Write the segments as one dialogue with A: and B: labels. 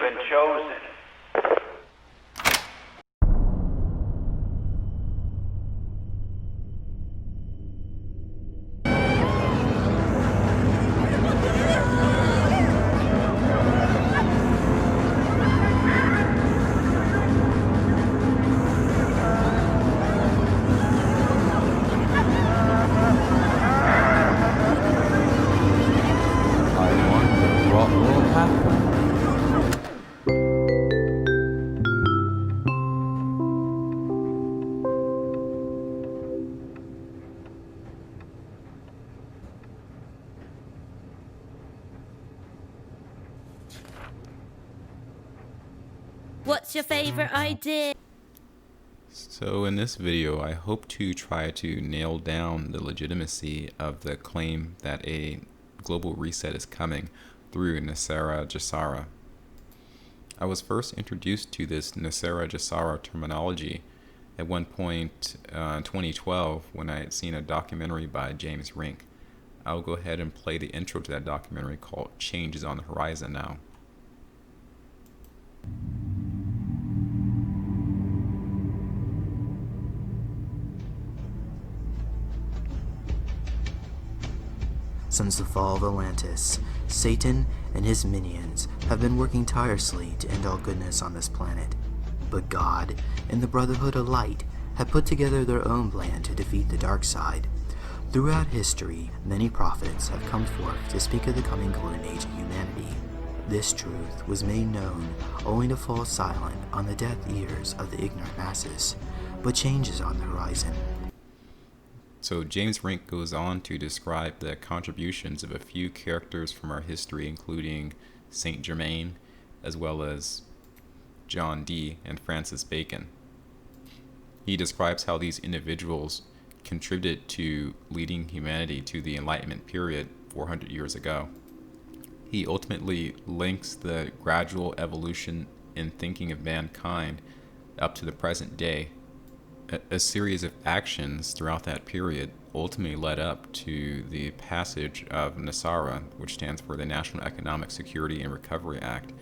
A: been chosen.
B: What's your favorite idea?
C: So in this video, I hope to try to nail down the legitimacy of the claim that a global reset is coming through NESARA GESARA. I was first introduced to this NESARA GESARA terminology at one point in 2012 when I had seen a documentary by James Rink. I'll go ahead and play the intro to that documentary called Change is on the Horizon now.
D: Since the fall of Atlantis, Satan and his minions have been working tirelessly to end all goodness on this planet. But God and the Brotherhood of Light have put together their own plan to defeat the dark side. Throughout history, many prophets have come forth to speak of the coming golden age of humanity. This truth was made known only to fall silent on the deaf ears of the ignorant masses. But change is on the horizon.
C: So James Rink goes on to describe the contributions of a few characters from our history, including Saint Germain, as well as John Dee and Francis Bacon. He describes how these individuals contributed to leading humanity to the Enlightenment period 400 years ago. He ultimately links the gradual evolution in thinking of mankind up to the present day. A series of actions throughout that period ultimately led up to the passage of NESARA, which stands for the National Economic Security and Recovery Act,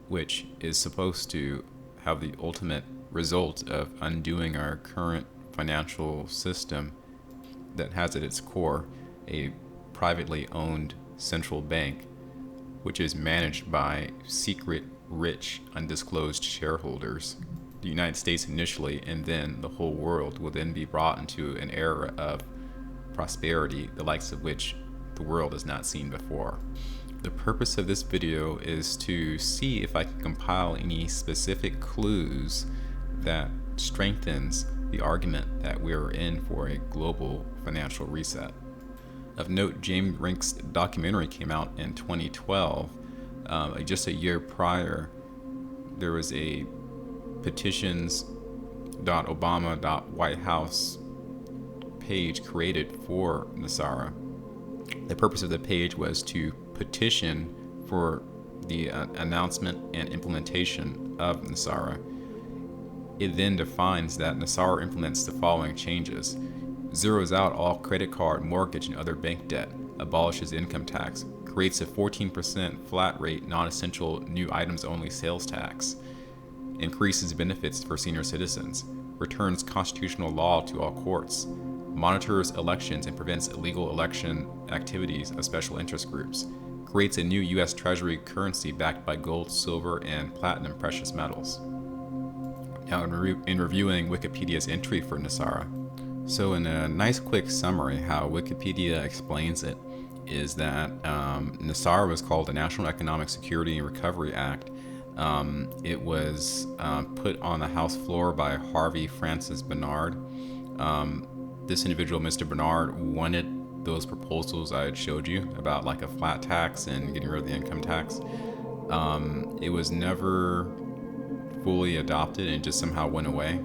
C: which is supposed to have the ultimate result of undoing our current financial system that has at its core a privately owned central bank, which is managed by secret, rich, undisclosed shareholders. The United States initially, and then the whole world will then be brought into an era of prosperity, the likes of which the world has not seen before. The purpose of this video is to see if I can compile any specific clues that strengthens the argument that we're in for a global financial reset. Of note, James Rink's documentary came out in 2012. Just a year prior, there was a petitions.obama.whitehouse page created for NESARA. The purpose of the page was to petition for the announcement and implementation of NESARA. It then defines that NESARA implements the following changes: zeroes out all credit card, mortgage, and other bank debt, abolishes income tax, creates a 14% flat rate non-essential new items only sales tax, increases benefits for senior citizens, returns constitutional law to all courts, monitors elections and prevents illegal election activities of special interest groups, creates a new U.S. Treasury currency backed by gold, silver, and platinum precious metals. Now, in reviewing Wikipedia's entry for NESARA, so in a nice quick summary, how Wikipedia explains it is that NESARA was called the National Economic Security and Recovery Act. It was put on the House floor by Harvey Francis Bernard. This individual, Mr. Bernard, wanted those proposals I had showed you about like a flat tax and getting rid of the income tax. It was never fully adopted and just somehow went away.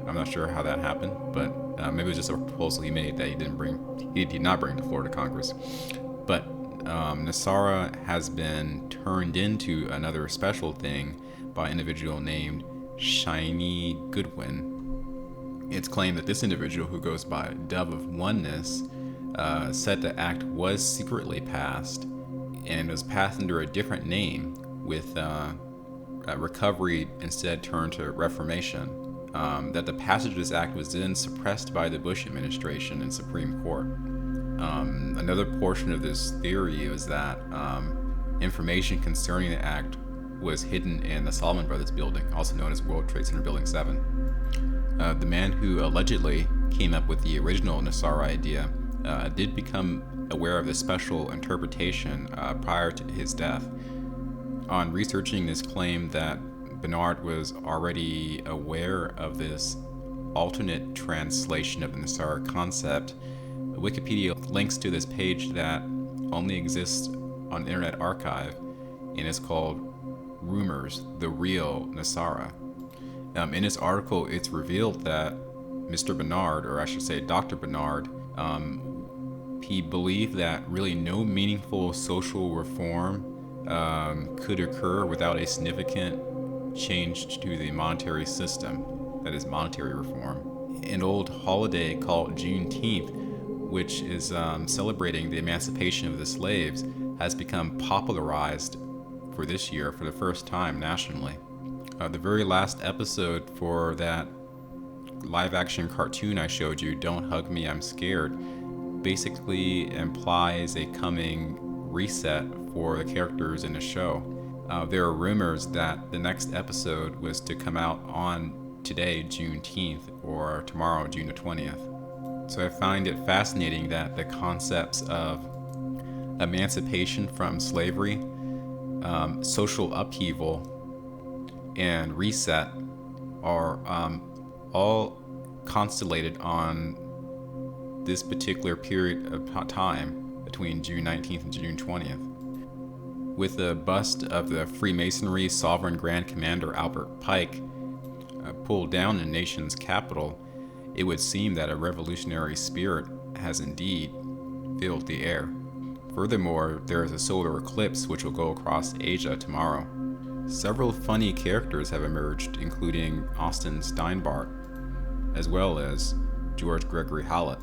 C: I'm not sure how that happened, but maybe it was just a proposal he made that he did not bring to Florida Congress. But NESARA has been turned into another special thing by an individual named Shiny Goodwin. It's claimed that this individual, who goes by Dove of Oneness, said the act was secretly passed and was passed under a different name, with recovery instead turned to reformation. That the passage of this act was then suppressed by the Bush administration and Supreme Court. Another portion of this theory is that information concerning the act was hidden in the Salomon Brothers building, also known as World Trade Center Building 7. The man who allegedly came up with the original NESARA idea did become aware of this special interpretation prior to his death. On researching this claim that Bernard was already aware of this alternate translation of the NESARA concept, Wikipedia links to this page that only exists on Internet Archive and is called Rumors, the Real NESARA. In this article, it's revealed that Mr. Bernard, or I should say Dr. Bernard, he believed that really no meaningful social reform could occur without a significant change to the monetary system, that is monetary reform. An old holiday called Juneteenth, which is celebrating the emancipation of the slaves, has become popularized for this year for the first time nationally. The very last episode for that live action cartoon I showed you, Don't Hug Me, I'm Scared, basically implies a coming reset for the characters in the show. There are rumors that the next episode was to come out on today, Juneteenth, or tomorrow, June the 20th. So I find it fascinating that the concepts of emancipation from slavery, social upheaval, and reset are all constellated on this particular period of time between June 19th and June 20th. With the bust of the Freemasonry Sovereign Grand Commander Albert Pike pulled down in the nation's capital, it would seem that a revolutionary spirit has indeed filled the air. Furthermore, there is a solar eclipse which will go across Asia tomorrow. Several funny characters have emerged, including Austin Steinbart, as well as George Gregory Hallett.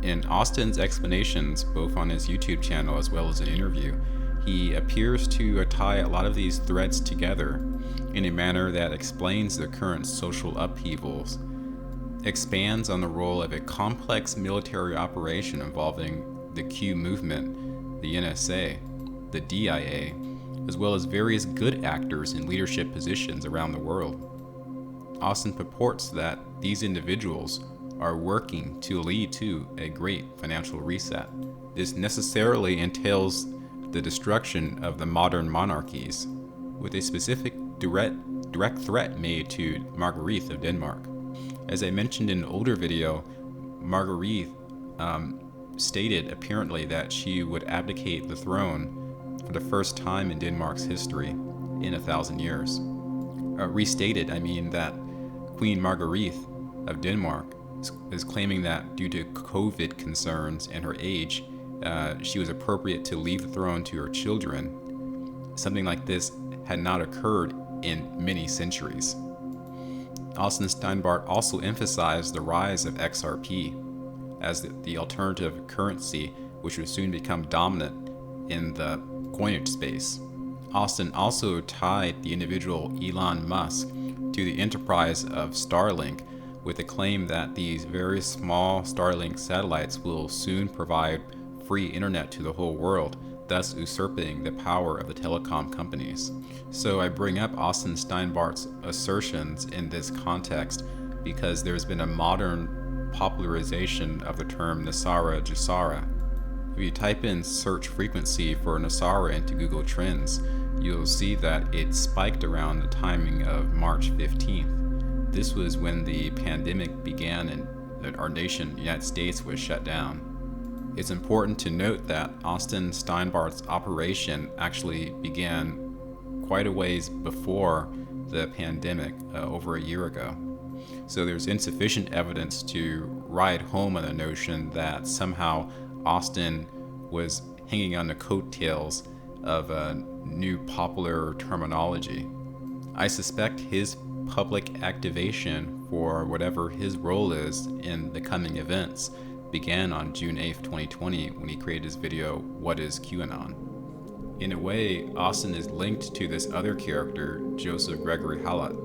C: In Austin's explanations, both on his YouTube channel as well as an interview, he appears to tie a lot of these threads together in a manner that explains the current social upheavals, expands on the role of a complex military operation involving the Q movement, the NSA, the DIA, as well as various good actors in leadership positions around the world. Austin purports that these individuals are working to lead to a great financial reset. This necessarily entails the destruction of the modern monarchies, with a specific direct threat made to Marguerite of Denmark. As I mentioned in an older video, Marguerite stated apparently that she would abdicate the throne for the first time in Denmark's history in 1,000 years. Restated, I mean that Queen Marguerite of Denmark is claiming that due to COVID concerns and her age, she was appropriate to leave the throne to her children. Something like this had not occurred in many centuries. Austin Steinbart also emphasized the rise of XRP as the alternative currency, which would soon become dominant in the coinage space. Austin also tied the individual Elon Musk to the enterprise of Starlink, with the claim that these very small Starlink satellites will soon provide free internet to the whole world, thus usurping the power of the telecom companies. So I bring up Austin Steinbart's assertions in this context because there's been a modern popularization of the term NESARA GESARA. If you type in search frequency for NESARA into Google Trends, you'll see that it spiked around the timing of March 15th. This was when the pandemic began and our nation, the United States, was shut down. It's important to note that Austin Steinbart's operation actually began quite a ways before the pandemic, over a year ago. So there's insufficient evidence to ride home on the notion that somehow Austin was hanging on the coattails of a new popular terminology. I suspect his public activation for whatever his role is in the coming events began on June 8th, 2020, when he created his video, What is QAnon? In a way, Austen is linked to this other character, Joseph Gregory Hallett.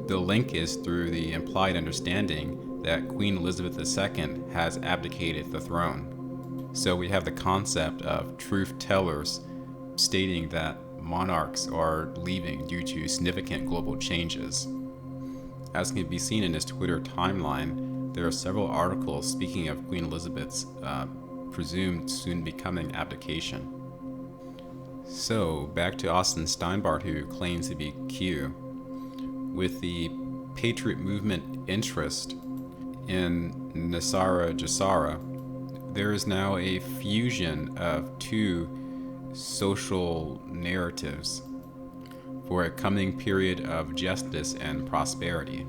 C: The link is through the implied understanding that Queen Elizabeth II has abdicated the throne. So we have the concept of truth tellers stating that monarchs are leaving due to significant global changes. As can be seen in his Twitter timeline, there are several articles speaking of Queen Elizabeth's presumed soon becoming abdication. So, back to Austen Steinbart, who claims to be Q. With the Patriot Movement interest in NESARA GESARA, there is now a fusion of two social narratives for a coming period of justice and prosperity.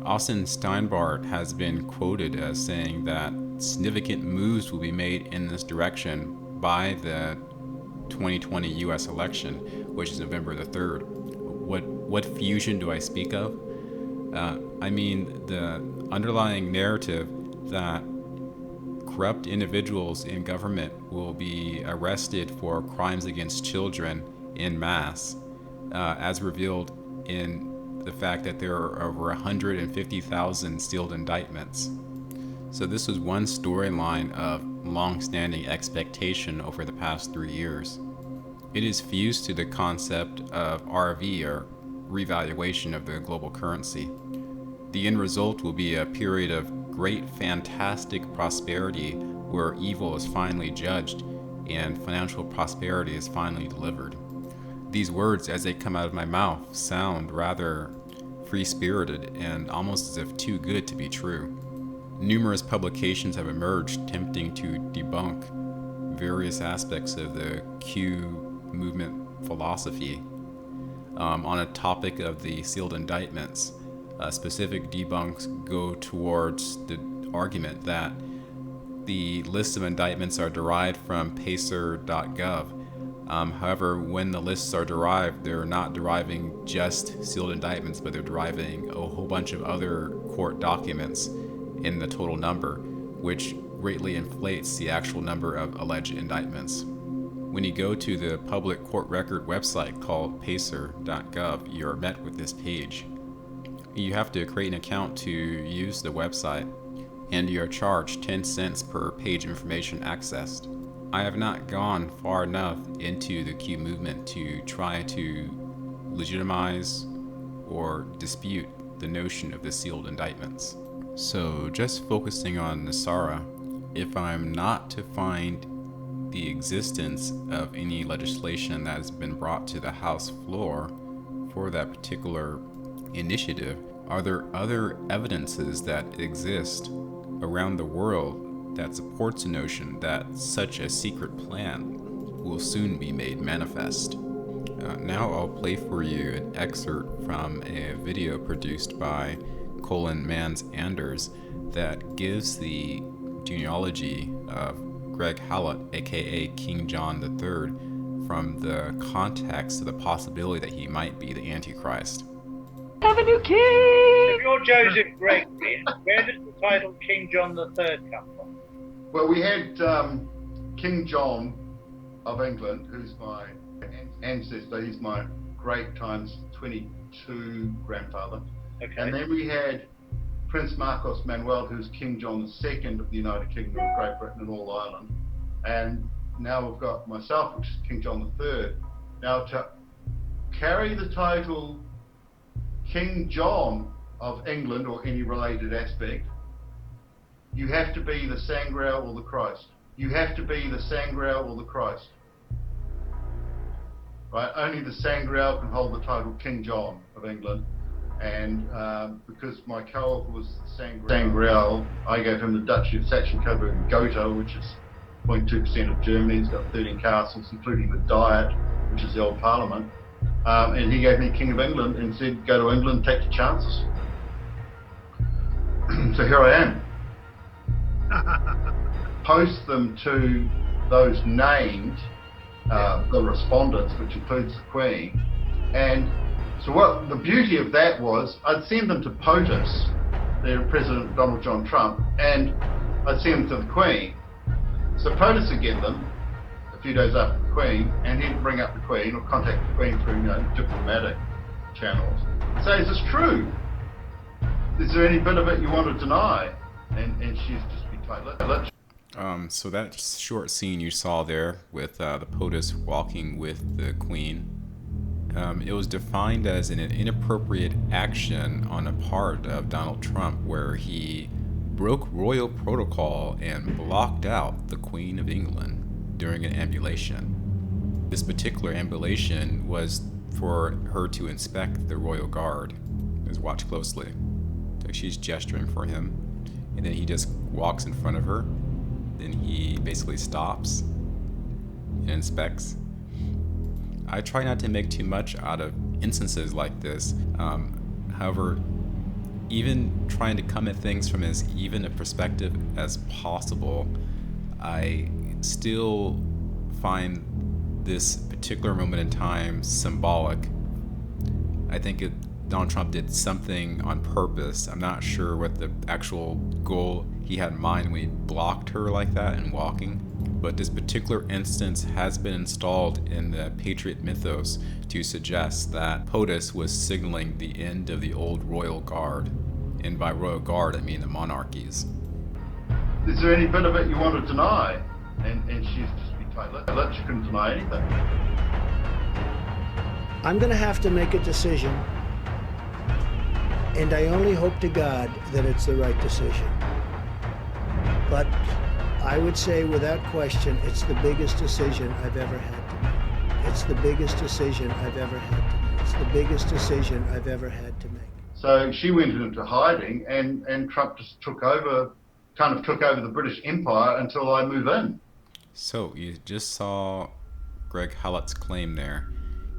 C: Austen Steinbart has been quoted as saying that significant moves will be made in this direction by the 2020 US election, which is November the 3rd. What fusion do I speak of? I mean the underlying narrative that corrupt individuals in government will be arrested for crimes against children en masse, as revealed in the fact that there are over 150,000 sealed indictments. So this was one storyline of long-standing expectation over the past 3 years. It is fused to the concept of RV, or revaluation of the global currency. The end result will be a period of great fantastic prosperity where evil is finally judged and financial prosperity is finally delivered. These words, as they come out of my mouth, sound rather free-spirited and almost as if too good to be true. Numerous publications have emerged attempting to debunk various aspects of the Q movement philosophy. On a topic of the sealed indictments, specific debunks go towards the argument that the list of indictments are derived from pacer.gov. However, when the lists are derived, they're not deriving just sealed indictments, but they're deriving a whole bunch of other court documents in the total number, which greatly inflates the actual number of alleged indictments. When you go to the public court record website called pacer.gov, you're met with this page. You have to create an account to use the website, and you're charged 10 cents per page information accessed. I have not gone far enough into the Q movement to try to legitimize or dispute the notion of the sealed indictments. So just focusing on NESARA, if I'm not to find the existence of any legislation that has been brought to the House floor for that particular initiative, are there other evidences that exist around the world that supports the notion that such a secret plan will soon be made manifest? Now I'll play for you an excerpt from a video produced by Colin Mans Anders that gives the genealogy of Greg Hallett, aka King John III, from the context of the possibility that he might be the Antichrist.
A: Have a new king!
E: If you're Joseph Gregory, where does the title King John III come from?
F: Well, we had King John of England, who's my ancestor. He's my great times 22 grandfather.
E: Okay.
F: And then we had Prince Marcos Manuel, who's King John II of the United Kingdom of Great Britain and all Ireland. And now we've got myself, which is King John III. Now, to carry the title King John of England, or any related aspect, you have to be the Sangreal or the Christ. You have to be the Sangreal or the Christ. Right? Only the Sangreal can hold the title King John of England. And because my co-op was Sangreal, I gave him the Duchy of Saxon-Coburg-Gotha, which is 0.2% of Germany. It's got 13 castles, including the Diet, which is the old Parliament. And he gave me King of England and said, go to England, take your chances. So here I am. Post them to those named, the respondents, which includes the Queen. And so what the beauty of that was, I'd send them to POTUS, their President Donald John Trump, and I'd send them to the Queen. So POTUS would get them. If few days after the Queen, and he'd bring up the Queen or contact the Queen through, diplomatic channels. Say, is this true? Is there any bit of it you want to deny? And she's just be like,
C: So that short scene you saw there with the POTUS walking with the Queen, it was defined as an inappropriate action on the part of Donald Trump, where he broke royal protocol and blocked out the Queen of England during an ambulation. This particular ambulation was for her to inspect the royal guard. Just watch closely. So she's gesturing for him, and then he just walks in front of her. Then he basically stops and inspects. I try not to make too much out of instances like this. However, even trying to come at things from as even a perspective as possible, I still find this particular moment in time symbolic. I think Donald Trump did something on purpose. I'm not sure what the actual goal he had in mind when he blocked her like that and walking, but this particular instance has been installed in the Patriot mythos to suggest that POTUS was signaling the end of the old royal guard. And by royal guard, I mean the monarchies.
F: is there any bit of it you want to deny? And she's just be like, she couldn't deny anything.
A: I'm going to have to make a decision, and I only hope to God that it's the right decision. But I would say without question, it's the biggest decision I've ever had to make. It's the biggest decision I've ever had to make. It's the biggest decision I've ever had to make.
F: So she went into hiding, and Trump just took over the British Empire until I move in.
C: So you just saw Greg Hallett's claim there.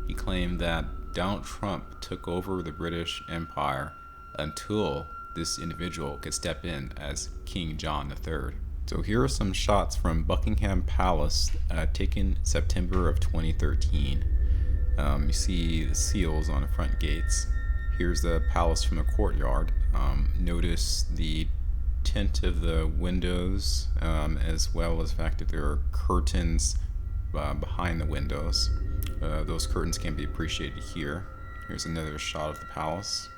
C: He claimed that Donald Trump took over the British Empire until this individual could step in as King John III. So here are some shots from Buckingham Palace taken September of 2013. You see the seals on the front gates. Here's the palace from the courtyard. Notice the tint of the windows, as well as the fact that there are curtains behind the windows. Those curtains can be appreciated here. Here's another shot of the palace.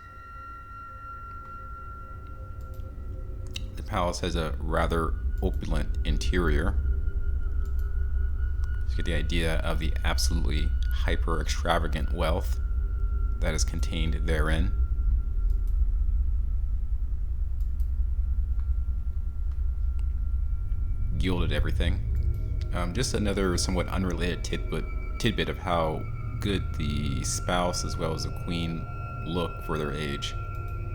C: The palace has a rather opulent interior. You get the idea of the absolutely hyper extravagant wealth that is contained therein. Gilded everything. Just another somewhat unrelated tidbit of how good the spouse as well as the queen look for their age.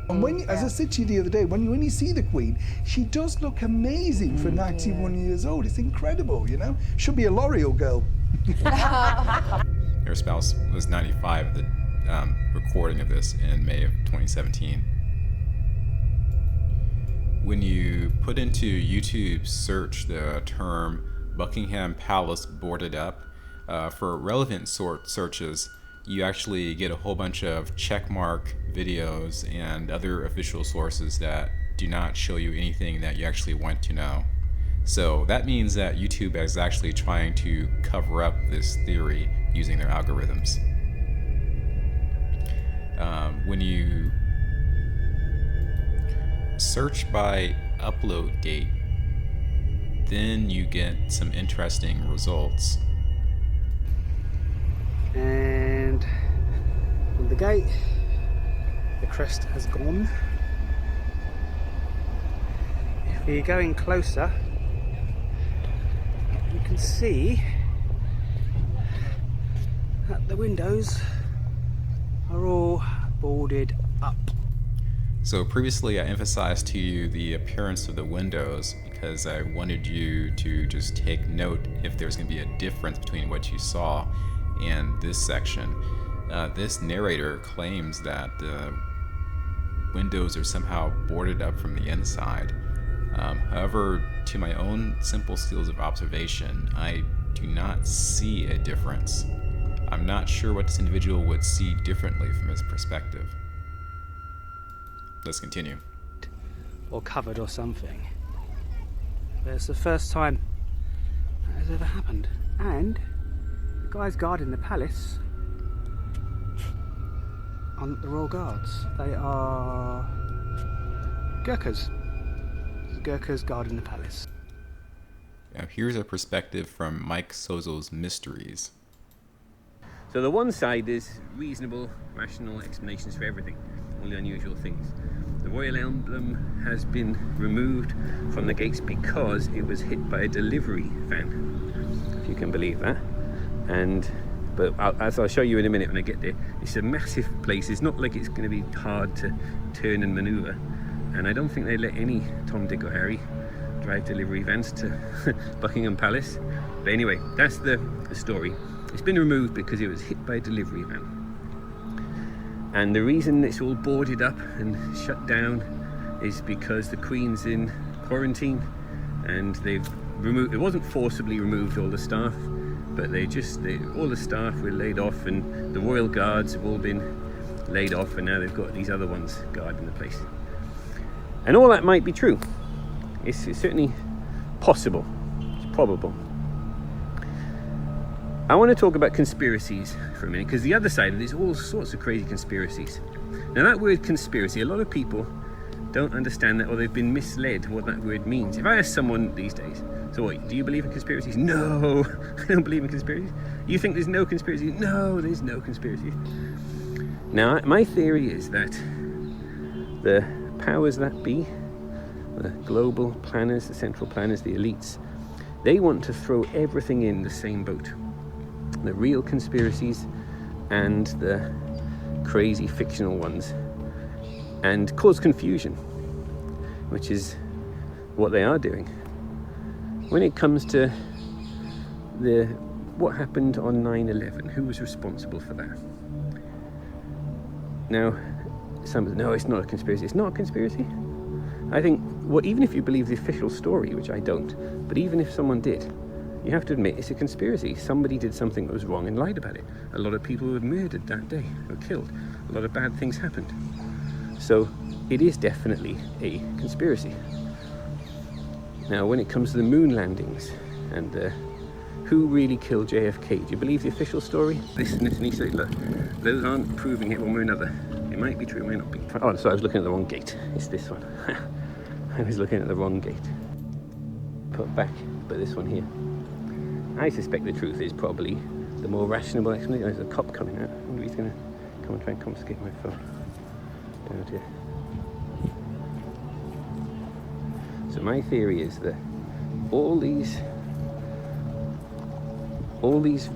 G: And when, as I said to you the other day, when you see the Queen, she does look amazing for 91 years old. It's incredible, you know? Should be a L'Oreal girl.
C: Her spouse was 95 at the recording of this in May of 2017. When you put into YouTube search the term Buckingham Palace boarded up, for relevant searches, you actually get a whole bunch of checkmark videos and other official sources that do not show you anything that you actually want to know. So that means that YouTube is actually trying to cover up this theory using their algorithms. When you search by upload date, then you get some interesting results.
A: And on the gate, the crest has gone. If we go in closer, you can see that the windows are all boarded up.
C: So previously I emphasized to you the appearance of the windows because I wanted you to just take note if there's going to be a difference between what you saw and this section. This narrator claims that the windows are somehow boarded up from the inside. However, to my own simple skills of observation, I do not see a difference. I'm not sure what this individual would see differently from his perspective. Let's continue.
A: Or covered or something. But it's the first time
H: has ever happened. And the guys guarding the palace aren't the Royal Guards. They are Gurkhas. Gurkhas guarding the palace.
C: Now, here's a perspective from Mike Sozo's Mysteries.
H: So the one side is reasonable, rational explanations for everything, only unusual things. The royal emblem has been removed from the gates because it was hit by a delivery van, if you can believe that. But as I'll show you in a minute when I get there, it's a massive place. It's not like it's going to be hard to turn and maneuver, and I don't think they let any Tom, Dick or Harry drive delivery vans to Buckingham Palace. But anyway, that's the story. It's been removed because it was hit by a delivery van. And the reason it's all boarded up and shut down is because the Queen's in quarantine, and they've removed, it wasn't forcibly removed, all the staff, but all the staff were laid off, and the royal guards have all been laid off, and now they've got these other ones guarding the place. And all that might be true. It's certainly possible. It's probable. I want to talk about conspiracies for a minute, because the other side of it is all sorts of crazy conspiracies. Now that word conspiracy, a lot of people don't understand that, or they've been misled what that word means. If I ask someone these days, so what, do you believe in conspiracies? No, I don't believe in conspiracies. You think there's no conspiracies? No, there's no conspiracies. Now, my theory is that the powers that be, the global planners, the central planners, the elites, they want to throw everything in the same boat. The real conspiracies and the crazy fictional ones, and cause confusion, which is what they are doing. When it comes to what happened on 9/11, who was responsible for that? Now, some say, no, it's not a conspiracy. It's not a conspiracy. I think, even if you believe the official story, which I don't, but even if someone did, you have to admit it's a conspiracy. Somebody did something that was wrong and lied about it. A lot of people were murdered that day, were killed. A lot of bad things happened. So it is definitely a conspiracy. Now, when it comes to the moon landings and who really killed JFK, do you believe the official story? Listen, and you say, look, those aren't proving it one way or another. It might be true, it might not be. Oh, so I was looking at the wrong gate. It's this one. I was looking at the wrong gate. Put back, but this one here. I suspect the truth is probably the more rational explanation. There's a cop coming out. I wonder if he's going to come and try and confiscate my phone. Oh dear. So my theory is that all these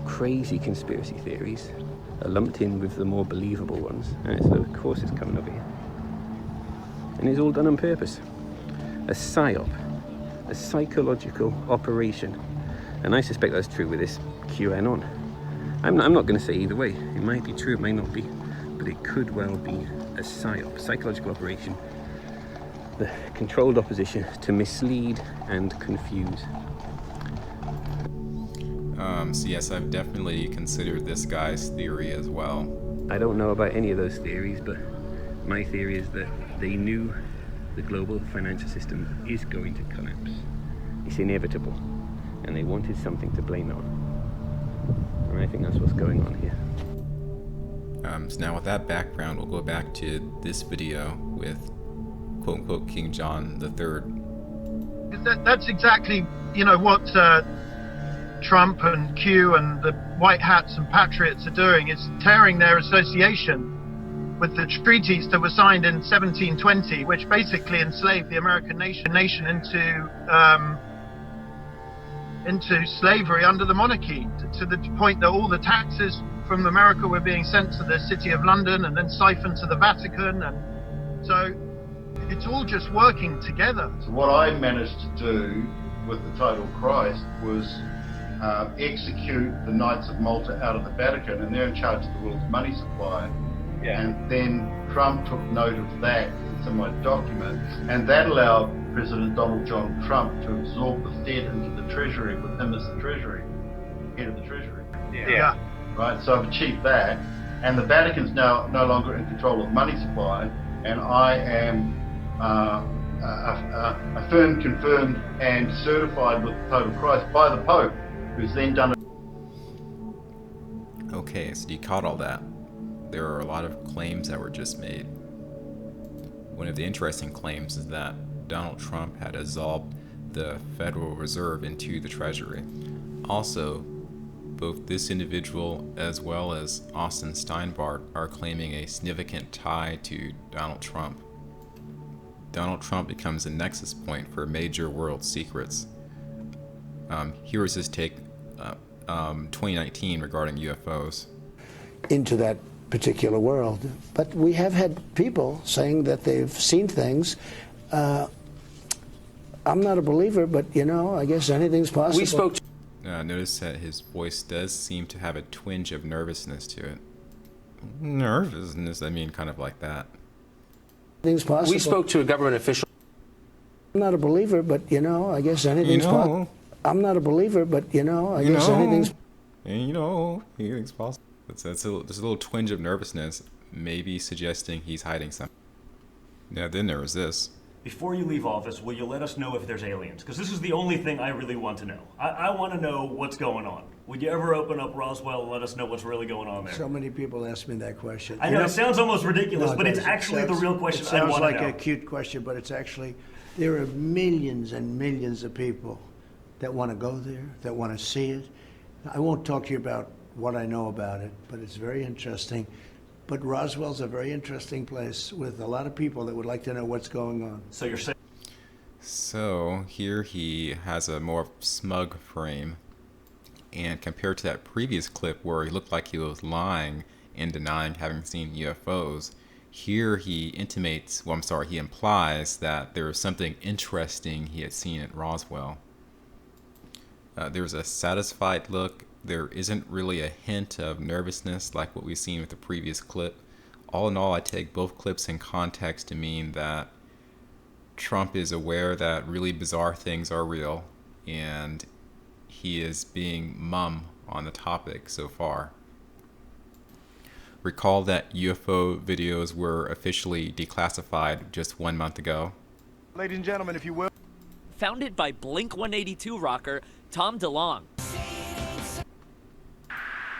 H: crazy conspiracy theories are lumped in with the more believable ones, and so of course it's coming over here. And it's all done on purpose. A psyop, a psychological operation. And I suspect that's true with this QAnon. I'm not going to say either way. It might be true, it may not be, but it could well be a psyop, psychological operation, the controlled opposition to mislead and confuse.
C: So yes, I've definitely considered this guy's theory as well.
H: I don't know about any of those theories, but my theory is that they knew the global financial system is going to collapse. It's inevitable. And they wanted something to blame it on. And I think that's what's going on here.
C: So now with that background, we'll go back to this video with quote-unquote King John III.
I: That's exactly, what Trump and Q and the White Hats and Patriots are doing. It's tearing their association with the treaties that were signed in 1720, which basically enslaved the American nation into slavery under the monarchy, to the point that all the taxes from America were being sent to the City of London and then siphoned to the Vatican, and so it's all just working together.
F: So what I managed to do with the Total Christ was execute the Knights of Malta out of the Vatican, and they're in charge of the world's money supply.
E: Yeah.
F: And then Trump took note of that in some of my documents, and that allowed President Donald John Trump to absorb the Fed into the Treasury with him as the Treasury, head of the Treasury.
I: Yeah.
F: Right, so I've achieved that, and the Vatican's now no longer in control of money supply, and I am affirmed, confirmed, and certified with the Pope of Christ by the Pope, who's then done it.
C: Okay, so you caught all that. There are a lot of claims that were just made. One of the interesting claims is that Donald Trump had dissolved the Federal Reserve into the Treasury. Also, both this individual as well as Austin Steinbart are claiming a significant tie to Donald Trump. Donald Trump becomes a nexus point for major world secrets. Here is his take 2019 regarding UFOs.
A: Into that particular world. But we have had people saying that they've seen things. I'm not a believer, but I guess anything's possible.
D: We spoke.
C: Notice that his voice does seem to have a twinge of nervousness to it. Nervousness, I mean, kind of like that.
A: Anything's possible.
D: We spoke to a government official.
A: I'm not a believer, but I guess anything's possible. I'm not a believer, but I guess anything's.
C: And anything's possible. There's a little twinge of nervousness, maybe suggesting he's hiding something. Now then there was this.
J: Before you leave office, will you let us know if there's aliens? Because this is the only thing I really want to know. I want to know what's going on. Would you ever open up Roswell and let us know what's really going on there?
A: So many people ask me that question.
J: I know, it sounds almost ridiculous, but it's actually the real question I want to know.
A: It sounds like a cute question, but it's actually, there are millions and millions of people that want to go there, that want to see it. I won't talk to you about what I know about it, but it's very interesting. But Roswell's a very interesting place with a lot of people that would like to know what's going on.
J: So you're saying?
C: So here he has a more smug frame, and compared to that previous clip where he looked like he was lying and denying having seen UFOs, here he he implies that there was something interesting he had seen at Roswell. There's a satisfied look. There isn't really a hint of nervousness like what we've seen with the previous clip. All in all, I take both clips in context to mean that Trump is aware that really bizarre things are real, and he is being mum on the topic so far. Recall that UFO videos were officially declassified just 1 month ago.
K: Ladies and gentlemen, if you will.
L: Founded by Blink-182 rocker Tom DeLonge.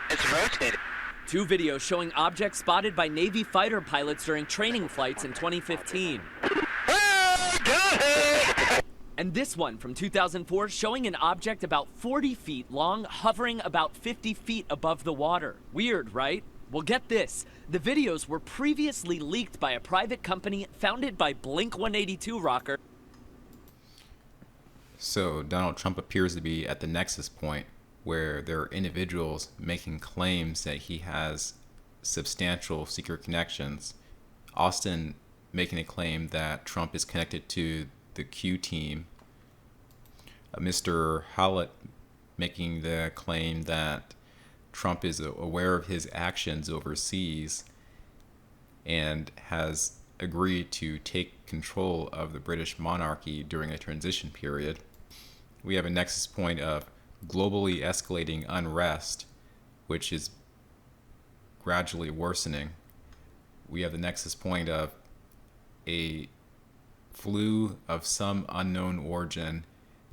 K: It's rotated.
L: 2 videos showing objects spotted by Navy fighter pilots during training flights in 2015. And this one from 2004 showing an object about 40 feet long hovering about 50 feet above the water. Weird, right? Well, get this. The videos were previously leaked by a private company founded by Blink-182 rocker.
C: So Donald Trump appears to be at the nexus point where there are individuals making claims that he has substantial secret connections. Austin making a claim that Trump is connected to the Q team. Mr. Howlett making the claim that Trump is aware of his actions overseas and has agreed to take control of the British monarchy during a transition period. We have a nexus point of globally escalating unrest, which is gradually worsening. We have the nexus point of a flu of some unknown origin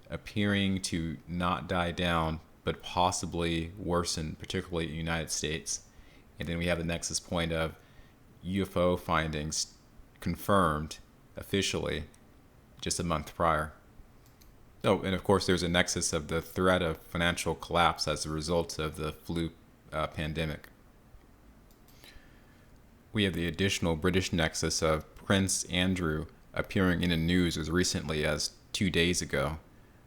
C: appearing to not die down, but possibly worsen, particularly in the United States. And then we have the nexus point of UFO findings confirmed officially just a month prior. Oh, and of course there's a nexus of the threat of financial collapse as a result of the flu pandemic. We have the additional British nexus of Prince Andrew appearing in the news as recently as 2 days ago,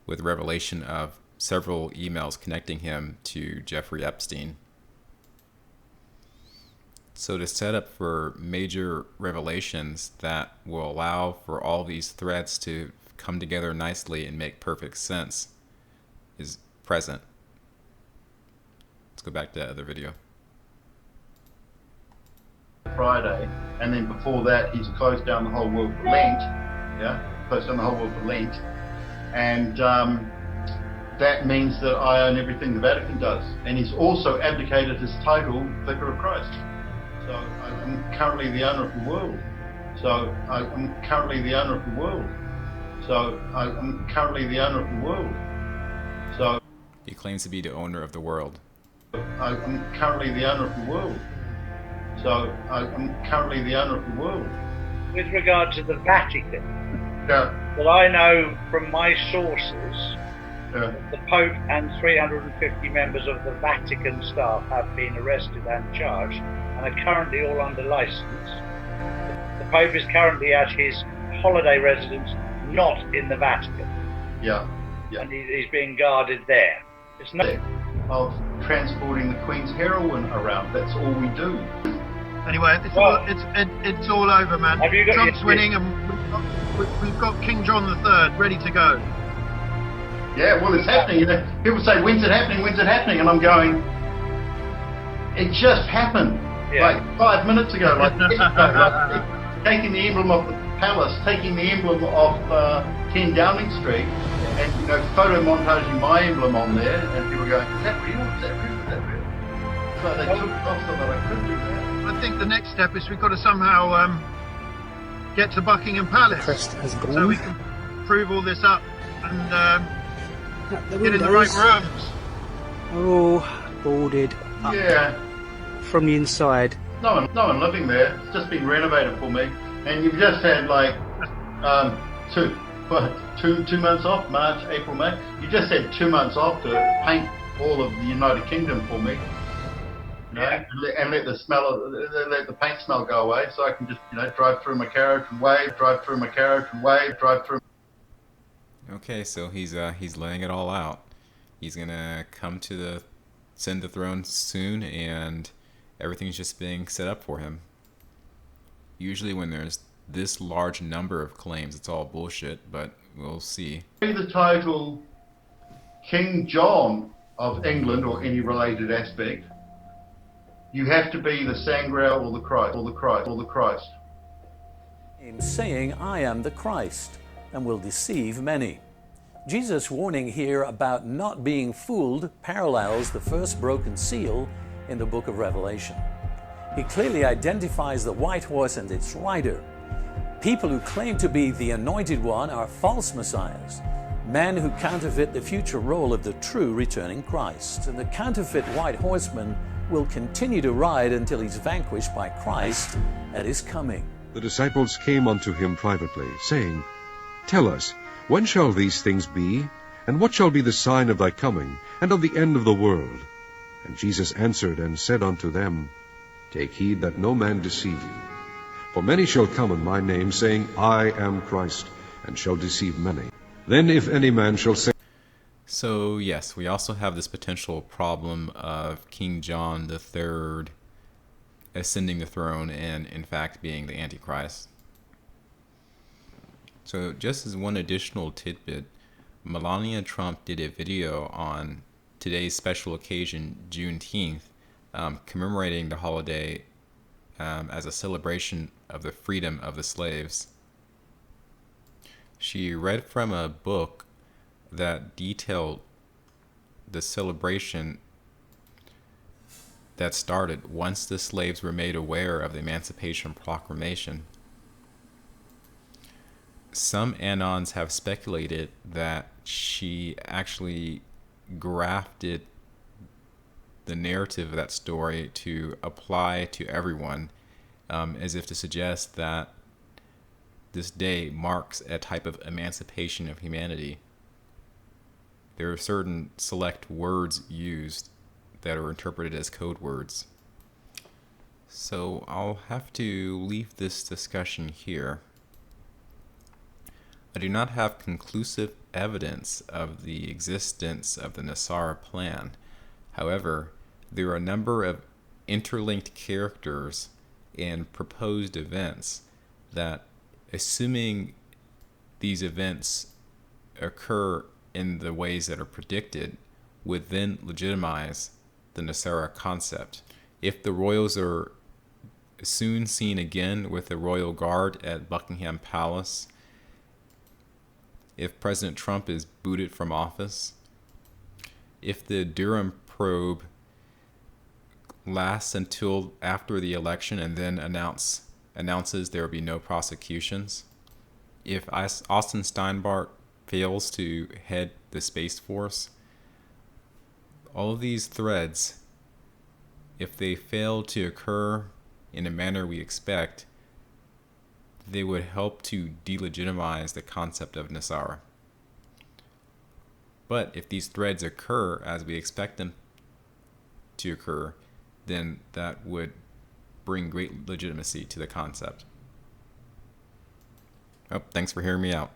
C: with revelation of several emails connecting him to Jeffrey Epstein. So to set up for major revelations that will allow for all these threads to come together nicely and make perfect sense is present. Let's go back to the other video.
F: Friday, and then before that he's closed down the whole world for Lent, closed down the whole world for Lent, and that means that I own everything the Vatican does, and he's also abdicated his title, Vicar of Christ. So I'm currently the owner of the world. So I'm currently the owner of the world. So
C: He claims to be the owner of the world.
F: I'm currently the owner of the world. So I'm currently the owner of the world.
E: With regard to the Vatican,
F: Yeah.
E: that I know from my sources,
F: Yeah.
E: the Pope and 350 members of the Vatican staff have been arrested and charged and are currently all under license. The Pope is currently at his holiday residence, not in the Vatican.
F: Yeah.
E: And he's being guarded there. It's not
F: of transporting the Queen's heroine around. That's all we do.
I: Anyway, it's all over, man.
E: Have you got
I: Trump's winning, and we've got King John III ready to go.
F: Yeah, well, it's happening. You know, people say, "When's it happening? When's it happening?" And I'm going, "It just happened, like 5 minutes ago." Like, taking the emblem of the palace, taking the emblem of 10 Downing Street, and photo montaging my emblem on there, and people going, "Is that real? Is that real? Is that real?" So they took it off so that I could do that.
I: I think the next step is we've got to somehow get to Buckingham Palace, so we can prove all this up and get in the right rooms.
M: Are all boarded up from the inside.
F: No one living there. It's just been renovated for me, and you've just had like 2 months off, March, April, May. You just had 2 months off to paint all of the United Kingdom for me. And let the paint smell go away, so I can just drive through my carriage and wave, drive through my carriage and wave, drive through.
C: Okay, so he's laying it all out. He's gonna come to send the throne soon, and everything's just being set up for him. Usually, when there's this large number of claims, it's all bullshit, but we'll see.
F: The title King John of England or any related aspect. You have to be the Sangreal or the Christ, or the Christ, or the Christ.
N: In saying, "I am the Christ," and will deceive many. Jesus' warning here about not being fooled parallels the first broken seal in the book of Revelation. He clearly identifies the white horse and its rider. People who claim to be the anointed one are false messiahs, men who counterfeit the future role of the true returning Christ. And the counterfeit white horseman will continue to ride until he's vanquished by Christ at his coming.
O: The disciples came unto him privately, saying, "Tell us, when shall these things be? And what shall be the sign of thy coming, and of the end of the world?" And Jesus answered and said unto them, "Take heed that no man deceive you. For many shall come in my name, saying, I am Christ, and shall deceive many. Then if any man shall say..."
C: So yes, we also have this potential problem of King John III ascending the throne and in fact being the Antichrist. So just as one additional tidbit, Melania Trump did a video on today's special occasion, Juneteenth, commemorating the holiday as a celebration of the freedom of the slaves. She read from a book that detailed the celebration that started once the slaves were made aware of the Emancipation Proclamation. Some Anons have speculated that she actually grafted the narrative of that story to apply to everyone, as if to suggest that this day marks a type of emancipation of humanity. There are certain select words used that are interpreted as code words. So I'll have to leave this discussion here. I do not have conclusive evidence of the existence of the NESARA plan. However, there are a number of interlinked characters and proposed events that, assuming these events occur in the ways that are predicted, would then legitimize the NESARA concept. If the royals are soon seen again with the royal guard at Buckingham Palace, if President Trump is booted from office, if the Durham probe lasts until after the election and then announces there will be no prosecutions, if Austin Steinbart fails to head the Space Force, all of these threads, if they fail to occur in a manner we expect, they would help to delegitimize the concept of NESARA. But if these threads occur as we expect them to occur, then that would bring great legitimacy to the concept. Oh, thanks for hearing me out.